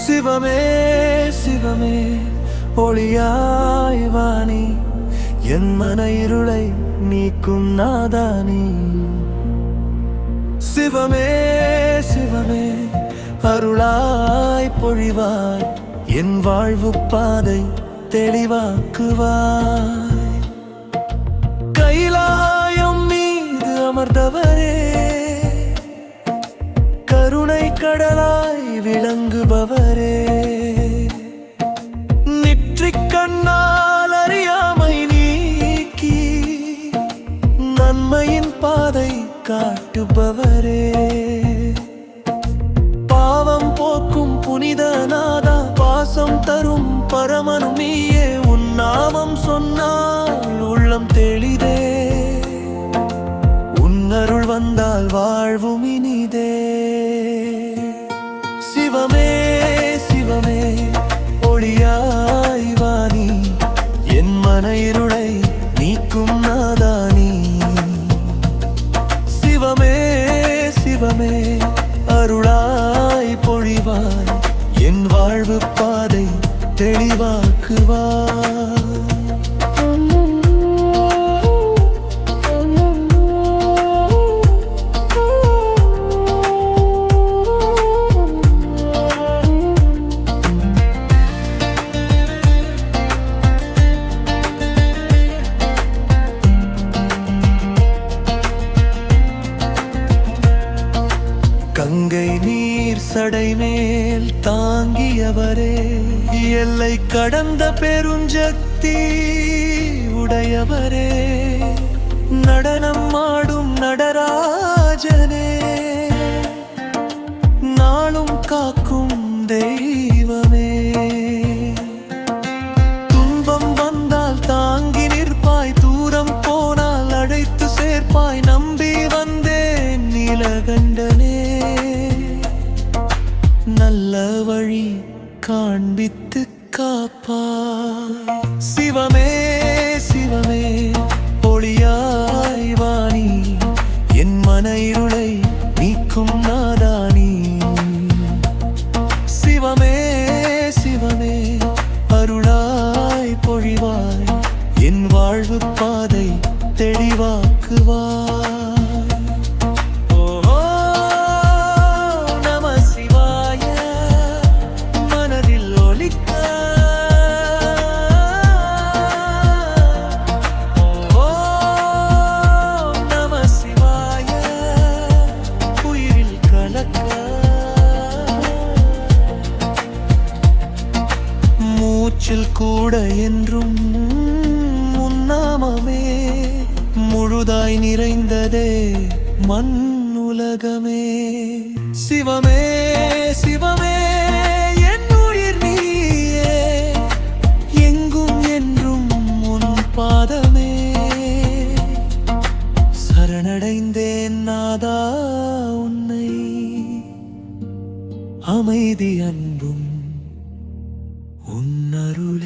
சிவமே சிவமே ஒளியாய் வாணி, என் மன இருளை நீக்கும் நாதானி. சிவமே சிவமே அருளாய் பொழிவாய், என் வாழ்வு பாதை தெளிவாக்குவாய். கைலாயம் மீது அமர்ந்தவரே, கருணை கடலாய் விளங்குபவரே, நெற்றிக் கண்ணால் அறியாமை நீக்கி நன்மையின் பாதை காட்டுபவரே, பாவம் போக்கும் புனிதநாதா, பாசம் தரும் பரமனும் நீயே. உன் நாமம் சொன்னால் உள்ளம் தெளிதே, உன் அருள் வந்தால் வாழ்வும் இனிதே. சிவமே சிவமே ஒளியாய் வாணி, என் மன இருளை நீக்கும் நாதானி. சிவமே சிவமே அருளாய் பொழிவாய், என் வாழ்வு பாதை தெளிவாக்குவாய். கங்கை நீர் சடை மேல் தாங்கியவரே, எல்லை கடந்த பெருஞ்சக்தி உடையவரே, நடனம் ஆடும் நடராஜனே, நாளும் காக்கும் தெய்வமே. துன்பம் வந்தால் தாங்கி நிற்பாய், தூரம் போனால் அழைத்து சேர்ப்பாய். நம்பி வந்தேன் நீலகண்டனே, நல்ல வழி காண்பித்து காப்பாய். சிவமே சிவமே ஒளியாய் வாணி, என் மன இருளை நீக்கும் நாதானி. சிவமே சிவமே அருளாய் பொழிவாய், என் வாழ்வு பாதை தெளிவாக்குவாய். மூச்சில் கூட என்றும் உன் நாமமே, முழுதாய் நிறைந்ததே மண் உலகமே. சிவமே சிவமே என் உயிர் நீயே, எங்கும் என்றும் உன் பாதமே. சரணடைந்தேன் நாதா உன்னை, அமைதி அன்பும் உன் அருளே.